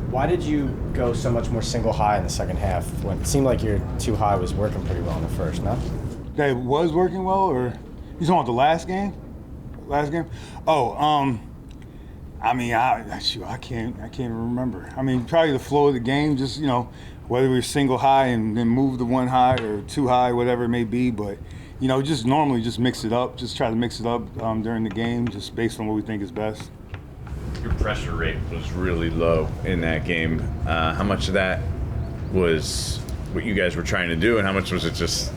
Why did you go so much more single high in the second half when it seemed like your two high was working pretty well in the first, no? That was working well, or you talking about the last game? Last game? Oh, I mean, I can't remember. I mean, probably the flow of the game, just, whether we were single high and then move to one high or two high, whatever it may be. But, just normally just mix it up, just try to mix it up during the game, just based on what we think is best. Your pressure rate was really low in that game. How much of that was what you guys were trying to do, and how much was it just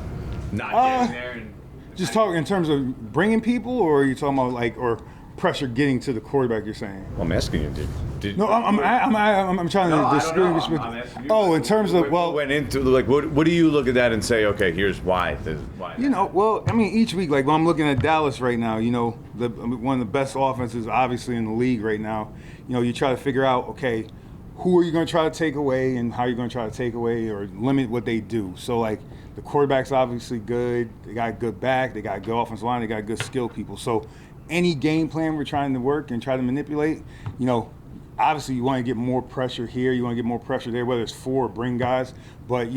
not getting there? And just talking in terms of bringing people, or are you talking about or pressure getting to the quarterback? You're saying? Well, I'm asking you, did no, I'm trying to distinguish. I'm asking you. Oh, in terms of what went into what do you look at that and say? Okay, here's why. Well, I mean, each week, when I'm looking at Dallas right now, one of the best offenses obviously in the league right now. You try to figure out, okay, who are you going to try to take away and how you're going to try to take away or limit what they do. So the quarterback's obviously good. They got a good back. They got a good offensive line. They got good skill people. So any game plan we're trying to work and try to manipulate, obviously you want to get more pressure here. You want to get more pressure there, whether it's 4 or bring guys. But,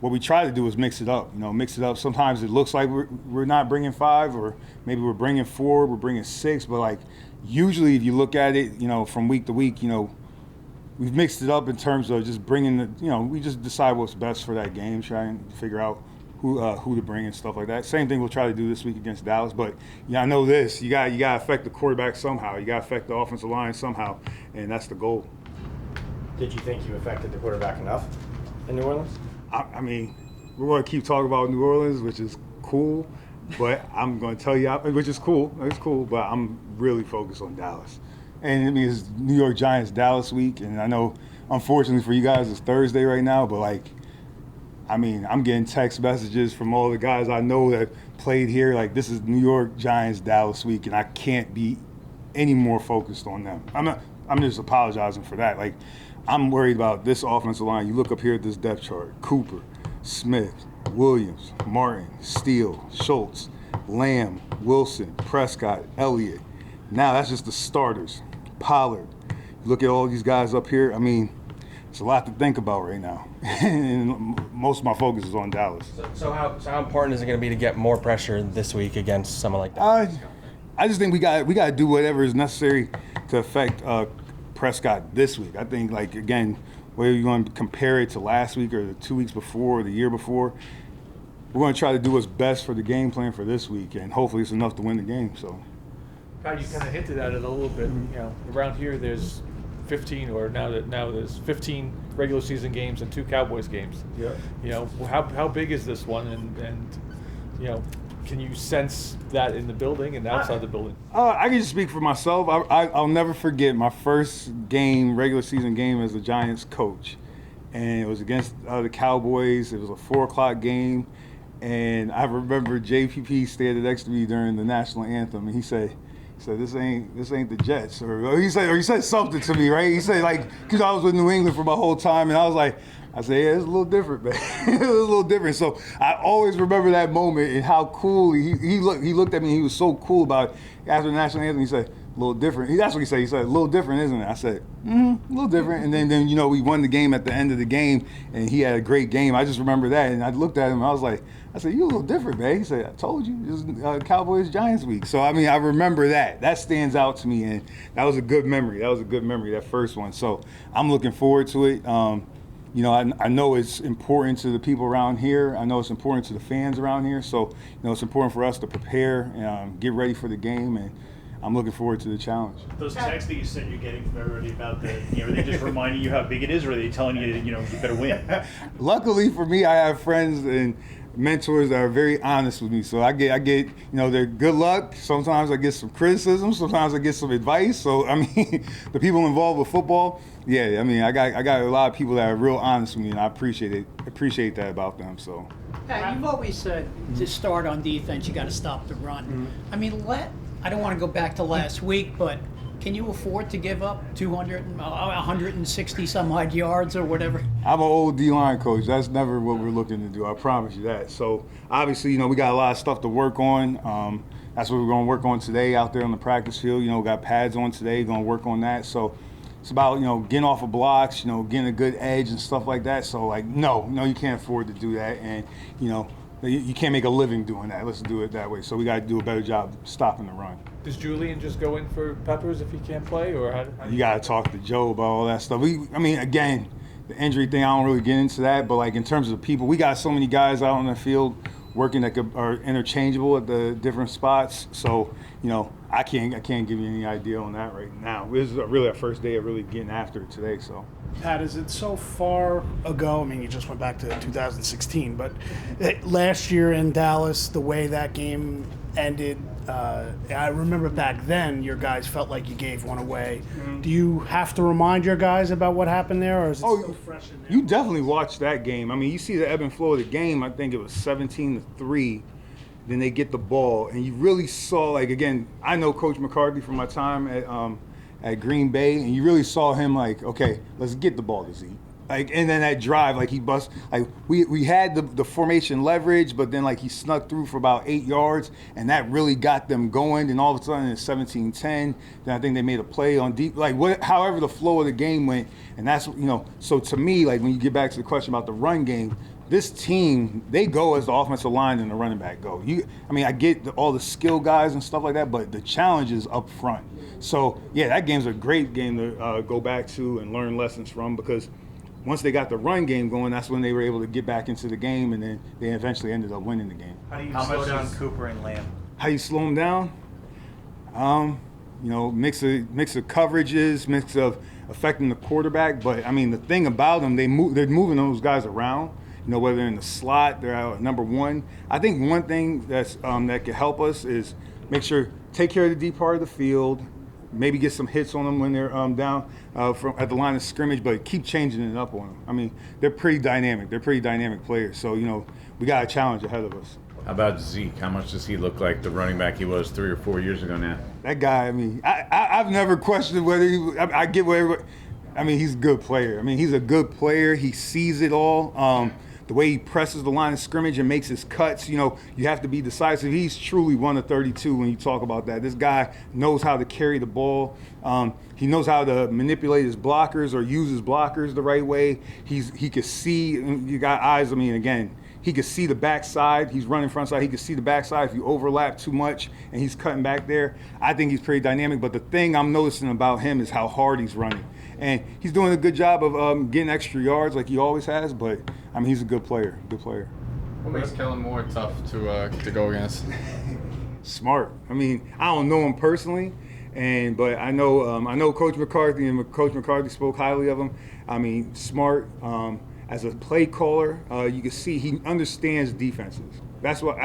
what we try to do is mix it up. Mix it up. Sometimes it looks like we're not bringing 5, or maybe we're bringing 4, we're bringing 6. But, usually if you look at it, from week to week, we've mixed it up in terms of just bringing we just decide what's best for that game, try and figure out who to bring and stuff like that. Same thing we'll try to do this week against Dallas. But I know this, you got to affect the quarterback somehow. You got to affect the offensive line somehow, and that's the goal. Did you think you affected the quarterback enough in New Orleans? I mean, we're going to keep talking about New Orleans, which is cool, but I'm going to tell you, which is cool. It's cool, but I'm really focused on Dallas. And I mean, it's New York Giants Dallas week, and I know, unfortunately for you guys, it's Thursday right now, but I'm getting text messages from all the guys I know that played here. This is New York Giants Dallas week, and I can't be any more focused on them. I'm just apologizing for that. I'm worried about this offensive line. You look up here at this depth chart: Cooper, Smith, Williams, Martin, Steele, Schultz, Lamb, Wilson, Prescott, Elliott. Now that's just the starters. Pollard. You look at all these guys up here. I mean, it's a lot to think about right now. And most of my focus is on Dallas. So how important is it going to be to get more pressure this week against someone like that? I just think we got to do whatever is necessary to affect Prescott this week. I think, again, whether you want to compare it to last week or the 2 weeks before or the year before, we're going to try to do what's best for the game plan for this week, and hopefully it's enough to win the game. So, God, you kind of hinted at it a little bit. Around here there's 15, or now there's 15 regular season games and 2 Cowboys games. Yeah. How big is this one, and can you sense that in the building and outside the building? I can just speak for myself. I'll never forget my first regular season game as a Giants coach. And it was against the Cowboys. It was a 4:00 game. And I remember JPP standing next to me during the national anthem, and he said, this ain't the Jets. Or he said something to me, right? He said, because I was with New England for my whole time, and I said, yeah, it's a little different, man. It was a little different. So I always remember that moment and how cool he looked. He looked at me, and he was so cool about it. After the national anthem, he said, a little different. That's what he said. He said, a little different, isn't it? I said, a little different. And then we won the game at the end of the game, and he had a great game. I just remember that, and I looked at him, and I said, you a little different, man. He said, I told you, this is Cowboys Giants week. So, I remember that. That stands out to me, and that was a good memory. That first one. So, I'm looking forward to it. I know it's important to the people around here. I know it's important to the fans around here. So, it's important for us to prepare and get ready for the game, and I'm looking forward to the challenge. Those texts that you said you're getting from everybody about are they just reminding you how big it is, or are they telling you, you better win? Luckily for me, I have friends and mentors that are very honest with me. So I get their good luck. Sometimes I get some criticism. Sometimes I get some advice. So, the people involved with football, yeah, I got a lot of people that are real honest with me, and I appreciate that about them. So. Yeah, you've always said to start on defense, you got to stop the run. Mm-hmm. I don't want to go back to last week, but can you afford to give up 160 some odd yards or whatever? I'm an old D-line coach. That's never what we're looking to do. I promise you that. So obviously, we got a lot of stuff to work on. That's what we're going to work on today out there on the practice field. We got pads on today. Going to work on that. So, It's about, getting off of blocks, getting a good edge and stuff like that. So, like, no, you can't afford to do that. And, you can't make a living doing that. Let's do it that way. So we got to do a better job stopping the run. Does Julian just go in for Peppers if he can't play, or how You got to talk to Joe about all that stuff. Again, the injury thing, I don't really get into that. But, like, in terms of the people, we got so many guys out on the field working that are interchangeable at the different spots. So, I can't give you any idea on that right now. This is really our first day of really getting after it today. So, Pat, is it so far ago? I mean, you just went back to 2016, but last year in Dallas, the way that game ended, I remember back then your guys felt like you gave one away. Mm-hmm. Do you have to remind your guys about what happened there, or is it still fresh in there? You definitely watched that game. I mean, you see the ebb and flow of the game. I think it was 17-3. Then they get the ball, and you really saw, like, again, I know Coach McCarthy from my time at Green Bay, and you really saw him like, okay, let's get the ball to Zeke. Like, and then that drive, like, he bust, like, we had the formation leverage, but then, like, he snuck through for about 8 yards, and that really got them going. And all of a sudden it's 17-10. Then I think they made a play on deep, like, however the flow of the game went. And that's, so to me, like, when you get back to the question about the run game, this team, they go as the offensive line and the running back go. I get all the skill guys and stuff like that, but the challenge is up front. So, yeah, that game's a great game to go back to and learn lessons from, because once they got the run game going, that's when they were able to get back into the game, and then they eventually ended up winning the game. How do you slow down Cooper and Lamb? How you slow them down? Mix of coverages, mix of affecting the quarterback. But, the thing about them, they're moving those guys around. Whether they're in the slot, they're out at number one. I think one thing that could help us is take care of the deep part of the field, maybe get some hits on them when they're down at the line of scrimmage, but keep changing it up on them. They're pretty dynamic. They're pretty dynamic players. So, we got a challenge ahead of us. How about Zeke? How much does he look like the running back he was 3 or 4 years ago now? That guy, I've never questioned whether I get what everybody. He's a good player. He's a good player. He sees it all. The way he presses the line of scrimmage and makes his cuts, you have to be decisive. He's truly 1 of 32 when you talk about that. This guy knows how to carry the ball. He knows how to manipulate his blockers or use his blockers the right way. He could see, you got eyes, again, he could see the backside. He's running front side. He could see the backside if you overlap too much and he's cutting back there. I think he's pretty dynamic, but the thing I'm noticing about him is how hard he's running. And he's doing a good job of getting extra yards like he always has, but he's a good player. What makes Kellen Moore tough to go against? Smart. I don't know him personally, but I know Coach McCarthy, and Coach McCarthy spoke highly of him. Smart. As a play caller, you can see he understands defenses. That's what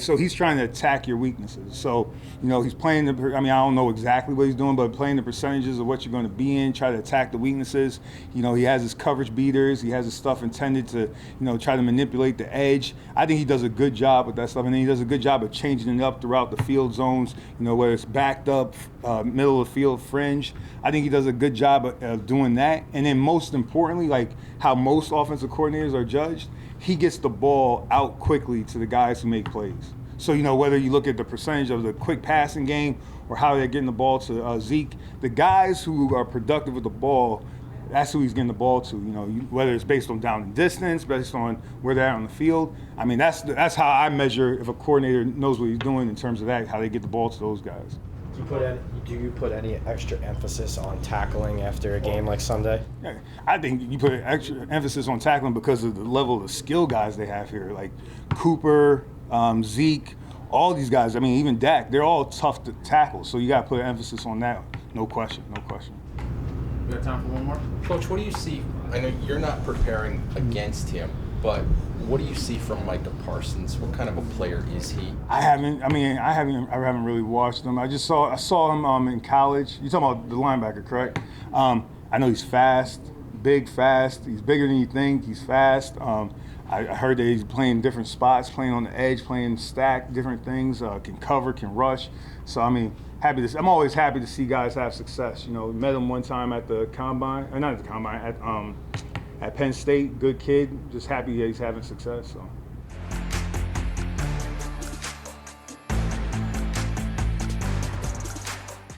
so he's trying to attack your weaknesses. So, he's playing I don't know exactly what he's doing, but playing the percentages of what you're going to be in, try to attack the weaknesses. He has his coverage beaters. He has his stuff intended to, try to manipulate the edge. I think he does a good job with that stuff. And then he does a good job of changing it up throughout the field zones, whether it's backed up, middle of the field, fringe. I think he does a good job of doing that. And then most importantly, like how most offensive coordinators are judged, he gets the ball out quickly to the guys who make plays. So, whether you look at the percentage of the quick passing game or how they're getting the ball to Zeke, the guys who are productive with the ball, that's who he's getting the ball to, whether it's based on down and distance, based on where they're at on the field. That's how I measure if a coordinator knows what he's doing in terms of that, how they get the ball to those guys. Do you put any extra emphasis on tackling after a game like Sunday? I think you put extra emphasis on tackling because of the level of skill guys they have here, like Cooper, Zeke, all these guys. Even Dak, they're all tough to tackle. So you got to put an emphasis on that. No question. We got time for one more? Coach, what do you see? I know you're not preparing against him, but what do you see from Micah Parsons? What kind of a player is he? I haven't really watched him. I saw him in college. You're talking about the linebacker, correct? I know he's fast, big, fast. He's bigger than you think. He's fast. I heard that he's playing different spots, playing on the edge, playing stack, different things. Can cover, can rush. So I'm always happy to see guys have success. Met him one time at the combine, or not at the combine, at Penn State. Good kid. Just happy that he's having success. So.